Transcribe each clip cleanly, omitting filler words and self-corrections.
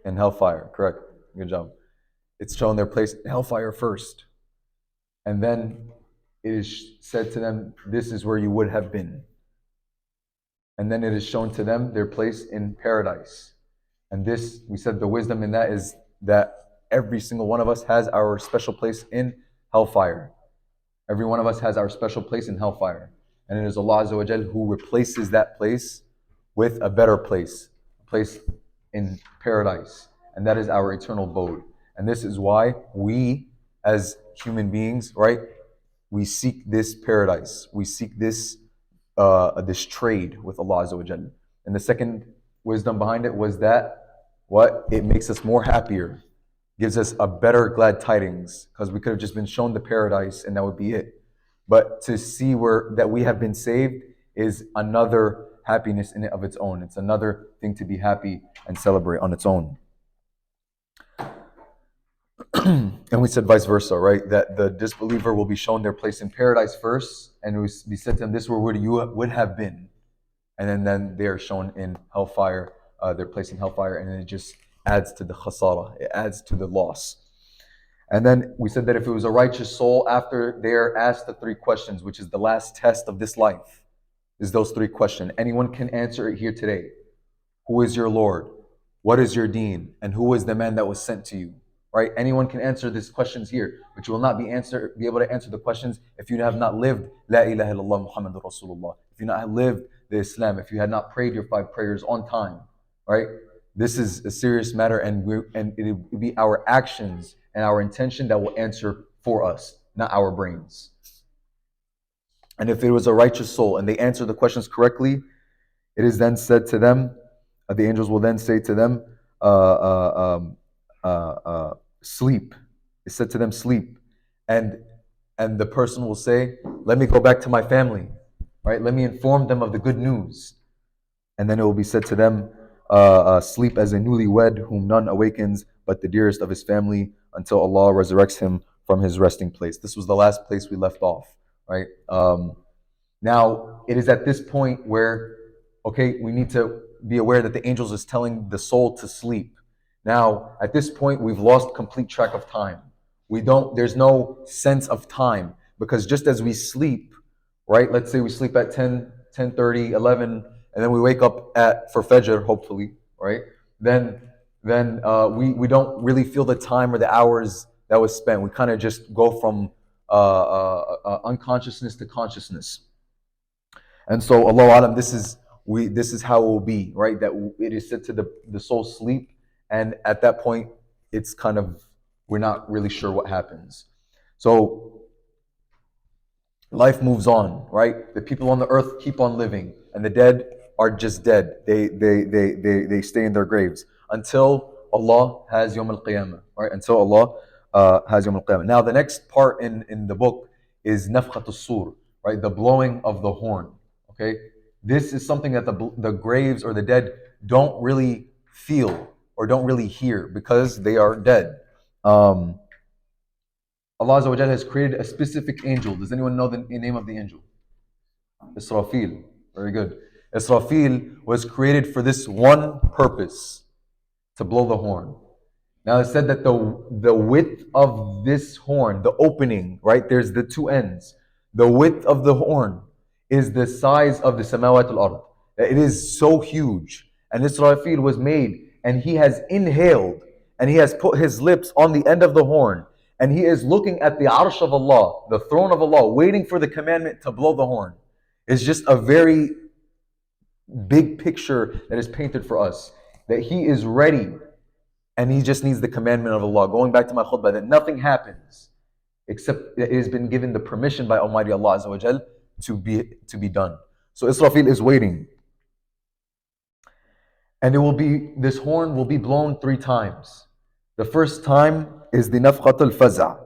In hellfire, correct. Good job. It's shown their place in hellfire first. And then it is said to them, this is where you would have been. And then it is shown to them their place in paradise. And this, we said the wisdom in that is that every single one of us has our special place in hellfire. Every one of us has our special place in hellfire. And it is Allah Azza wa Jal who replaces that place with a better place, a place in paradise. And that is our eternal abode. And this is why we, as human beings, right, we seek this paradise. We seek this this trade with Allah Azza wa Jal. And the second wisdom behind it was that what? It makes us more happier, gives us a better glad tidings, because we could have just been shown the paradise and that would be it. But to see where that we have been saved is another happiness in it of its own. It's another thing to be happy and celebrate on its own. And we said vice versa, right? That the disbeliever will be shown their place in paradise first, and we said to them, this is where you would have been. And then they are shown in hellfire, their place in hellfire, and then it just adds to the khasara, it adds to the loss. And then we said that if it was a righteous soul, after they're asked the three questions, which is the last test of this life, is those three questions. Anyone can answer it here today. Who is your Lord? What is your deen? And who is the man that was sent to you? Right? Anyone can answer these questions here, but you will not be able to answer the questions if you have not lived La ilaha illallah Muhammadur Rasulullah. If you not lived the Islam, if you had not prayed your 5 prayers on time, right? This is a serious matter, and it will be our actions and our intention that will answer for us, not our brains. And if it was a righteous soul and they answer the questions correctly, it is then said to them, the angels will then say to them, sleep. It's said to them, sleep. And the person will say, let me go back to my family, right? Let me inform them of the good news. And then it will be said to them, sleep as a newlywed whom none awakens but the dearest of his family until Allah resurrects him from his resting place. This was the last place we left off, right? Now, it is at this point where, okay, we need to be aware that the angels is telling the soul to sleep. Now, at this point, we've lost complete track of time. There's no sense of time, because just as we sleep, right? Let's say we sleep at 10, 10:30, 11, and then we wake up for Fajr, hopefully, right? Then we don't really feel the time or the hours that was spent. We kind of just go from unconsciousness to consciousness. And so, Allahu Alam, this is how it will be, right? That it is said to the soul sleep, and at that point, it's kind of, we're not really sure what happens. So life moves on, right? The people on the earth keep on living, and the dead are just dead. They stay in their graves until Allah has Yawm al-Qiyamah, right? Until Allah has Yawm al-Qiyamah. Now, the next part in the book is Nafkhat al-Sur, right? The blowing of the horn, okay? This is something that the graves or the dead don't really feel or don't really hear because they are dead. Allah Azza wa Jalla has created a specific angel. Does anyone know the name of the angel? Israfil. Very good. Israfil was created for this one purpose, to blow the horn. Now it's said that the width of this horn, the opening, right? There's the two ends. The width of the horn is the size of the samawat al-ard. It is so huge. And Israfil was made, and he has inhaled, and he has put his lips on the end of the horn, and he is looking at the arsh of Allah, the throne of Allah, waiting for the commandment to blow the horn. It's just a very big picture that is painted for us, that he is ready, and he just needs the commandment of Allah. Going back to my khutbah, that nothing happens except it has been given the permission by Almighty Allah Azza wa Jal to be done. So Israfil is waiting. And this horn will be blown 3 times. The first time is the Nafkhat al-Faza.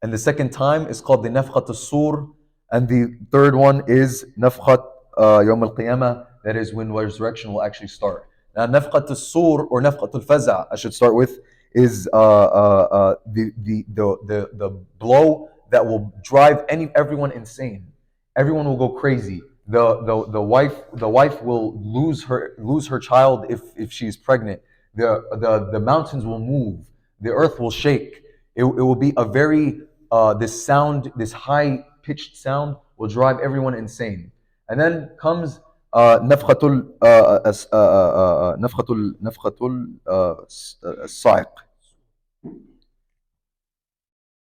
And the second time is called the Nafkhat al-Sur. And the third one is Nafkhat Yawm al-Qiyamah. That is when resurrection will actually start. Now, Nafkhat al-Sur or Nafkhat al-Faza, I should start with, is the blow that will drive everyone insane. Everyone will go crazy. The wife will lose her child if she's pregnant. The mountains will move, the earth will shake. It will be a very this sound, this high pitched sound will drive everyone insane. And then comes نفخة الصاعق,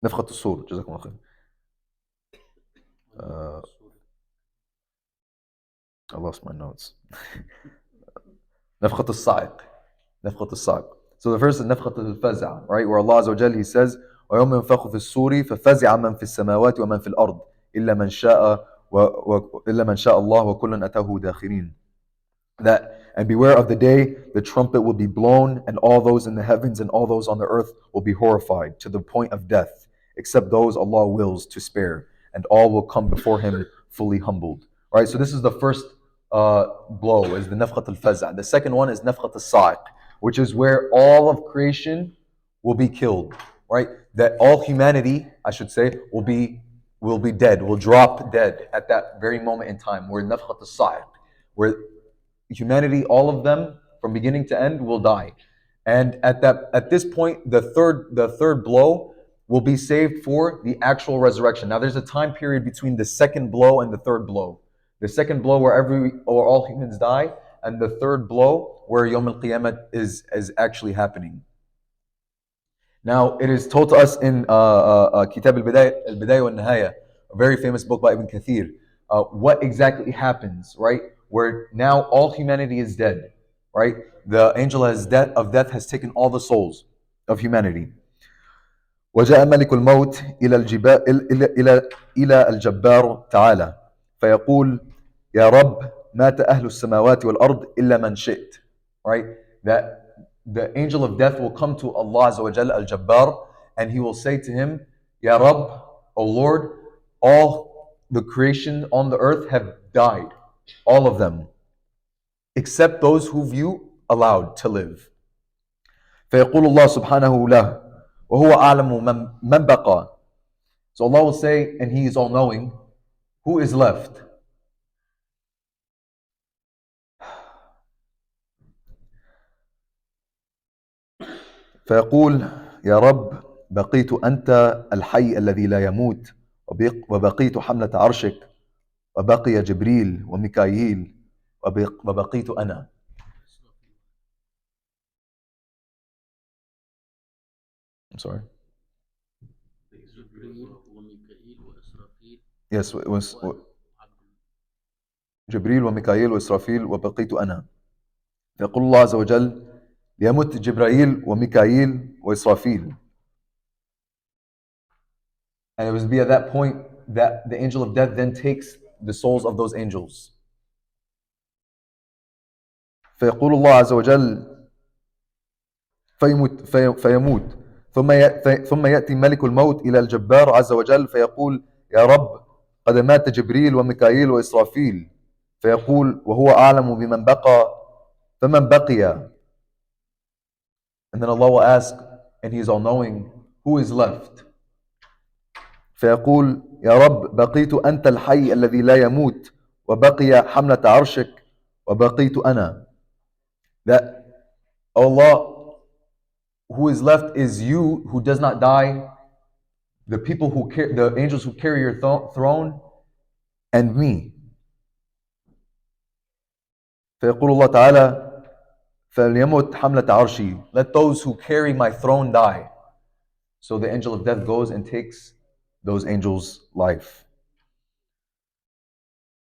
نفخة الصور. جزاكم الله خير. uh, I lost my notes. نفخة الصاعق, نفخة الصاعق. So the first is نفخة الفزع, right? Where Allah Azza wa Jalla, He says, ويوم ينفخ في الصور ففزع من في السماوات ومن في الأرض إلا من شاء إلا من شاء الله وكلا أتاه داخرين. That, and beware of the day the trumpet will be blown, and all those in the heavens and all those on the earth will be horrified to the point of death, except those Allah wills to spare, and all will come before Him fully humbled. Right. So this is the first blow, is the nafkhat al-faza'. The second one is nafkhat al-sa'iq, which is where all of creation will be killed. Right. That all humanity, I should say, will be dead, will drop dead at that very moment in time. Where nafkhat al-sa'iq, where humanity, all of them, from beginning to end, will die. And at this point, the third blow will be saved for the actual resurrection. Now, there's a time period between the second blow and the third blow. The second blow where all humans die, and the third blow where Yawm al-Qiyamah is actually happening. Now, it is told to us in Kitab al-Bidayah wal-Nihaya, a very famous book by Ibn Kathir, what exactly happens, right? Where now all humanity is dead, right? The angel of death has taken all the souls of humanity. وجاء ملك الموت إلى الجبار تعالى فيقول يا رب مات أهل السماوات والأرض إلا من شئت. Right? That the angel of death will come to Allah Azza wa Jalla al-Jabbar, and he will say to him, Ya Rabb, O Lord, all the creation on the earth have died, all of them, except those who you allowed to live. فيقول الله سبحانه له وهو أعلم من بقى. So Allah will say, and He is all knowing, who is left? فيقول يا رب بقيت أنت الحي الذي لا يموت وبقيت حملة عرشك وبقي جبريل وميكائيل وبقيت أنا. I'm sorry. Yes, it was جبريل وميكائيل وإسرافيل وبقيت أنا. يقول الله عز وجل يموت جبرائيل وميكائيل وإسرافيل. And it was be at that point that the angel of death then takes the souls of those angels. فيقول الله عز وجل فيموت ثم يأتي ملك الموت إلى الجبار عز وجل فيقول يا رب قد مات جبريل وميكائيل وإسرافيل فيقول وهو أعلم بمن بقى فمن بقي. And then Allah will ask, and He is all knowing, who is left? فيقول يا رب بقيت أنت الحي الذي لا يموت وبقي حملة عرشك وبقيت أنا. That Allah, who is left is you who does not die, the people who the angels who carry your throne, and me. فيقول الله تعالى فليمت حملة عرشي, let those who carry my throne die. So the angel of death goes and takes those angels' life.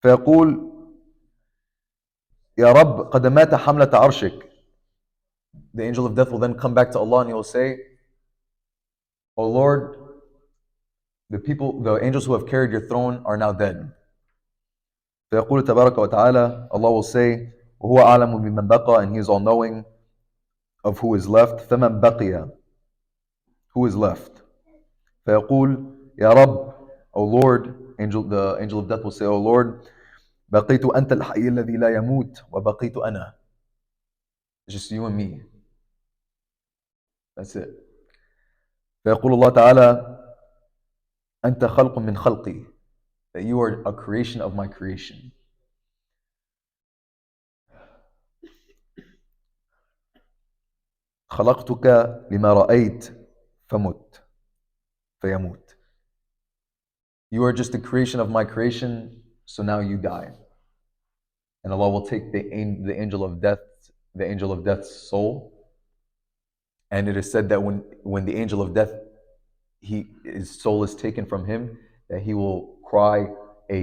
فيقول يا رب قد مات حملة عرشك. The angel of death will then come back to Allah and he will say, O Lord, the angels who have carried your throne are now dead. فيقول تبارك وتعالى, Allah will say, وهو أعلم بمن بقى, and He is all knowing of who is left. فمن بقي, who is left? فيقول يا رب, O Lord, the angel of death will say, O Lord, بقيت أنت الحي الذي لا يموت وبقيت أنا. It's just you and me. That's it. فيقول الله تعالى أنت خلق من خلقي, that you are a creation of my creation. خلقتك لما رأيت فمت فيموت. You are just a creation of my creation, so now you die. And Allah will take the angel of death, the angel of death's soul. And it is said that when the angel of death, his soul is taken from him, that he will cry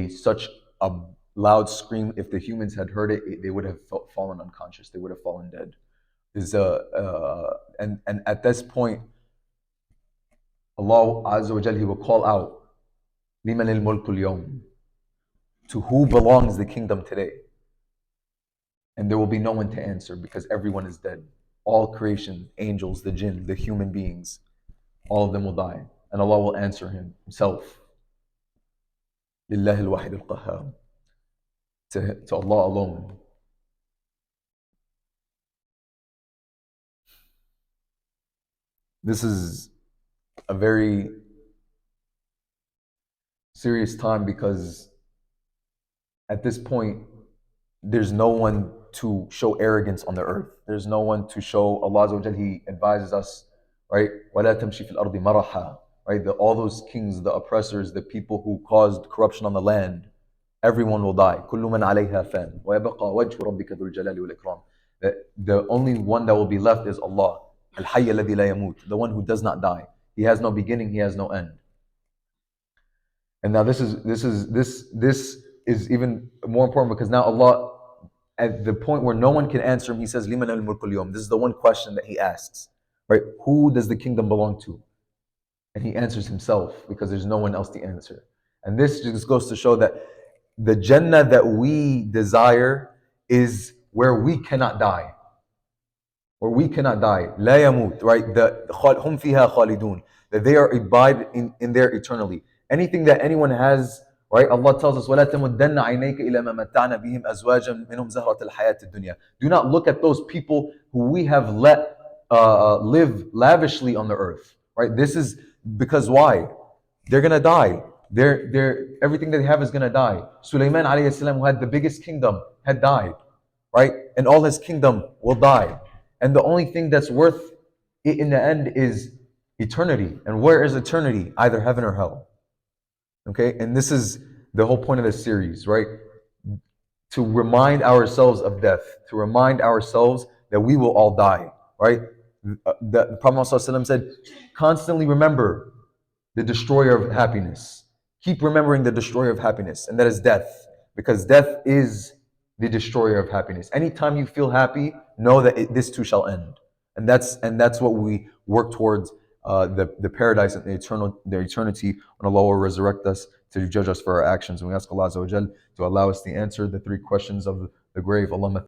such a loud scream. If the humans had heard it, they would have fallen unconscious. They would have fallen dead. And at this point, Allah Azza wa Jal, He will call out, لِمَنِ الْمُلْكُ الْيَوْمِ, to who belongs the kingdom today? And there will be no one to answer because everyone is dead. All creation, angels, the jinn, the human beings, all of them will die. And Allah will answer Himself. لِلَّهِ الْوَاحِدِ الْقَهَّارِ, to Allah alone. This is a very serious time because at this point, there's no one to show arrogance on the earth. There's no one to show. Allah Azza wa Jal, He advises us, right? وَلَا تَمْشِ فِي الْأَرْضِ مَرَحًا, right? All those kings, the oppressors, the people who caused corruption on the land, everyone will die. كُلُّ مَنْ عَلَيْهَا فَانٍ وَيَبْقَى وَجْهُ رَبِّكَ ذُو الْجَلَالِ وَالْإِكْرَامِ. The only one that will be left is Allah, الْحَيَّ الَّذِي لَا يَمُوتُ, the one who does not die. He has no beginning, He has no end. And now this is even more important because now Allah, at the point where no one can answer Him, He says, لِمَنَ الْمُلْكُ الْيَوْمِ. This is the one question that He asks, right? Who does the kingdom belong to? And He answers Himself because there's no one else to answer. And this just goes to show that the Jannah that we desire is where we cannot die. Where we cannot die. لا يموت, right? هُمْ فِيهَا خَالِدُونَ, that they are abide in there eternally. Anything that anyone has, right? Allah tells us, وَلَا تَمُدَّنَّ عَيْنَيْكَ إِلَى مَا مَتَّعْنَا بِهِمْ أَزْوَاجًا مِنْهُمْ زَهْرَةَ الْحَيَاةِ الدُّنْيَا. Do not look at those people who we have let live lavishly on the earth, right? This is because why? They're gonna die. Everything that they have is gonna die. Sulaiman alayhi salam, who had the biggest kingdom, had died, right? And all his kingdom will die. And the only thing that's worth it in the end is eternity. And where is eternity? Either heaven or hell. Okay? And this is the whole point of this series, right? To remind ourselves of death, to remind ourselves that we will all die, right? The Prophet ﷺ said, constantly remember the destroyer of happiness. Keep remembering the destroyer of happiness, and that is death, because death is the destroyer of happiness. Anytime you feel happy, know that this too shall end, and that's what we work towards, the paradise and the eternity, when Allah will resurrect us to judge us for our actions. And we ask Allah Azza wa Jal to allow us to answer the three questions of the grave. Allahumma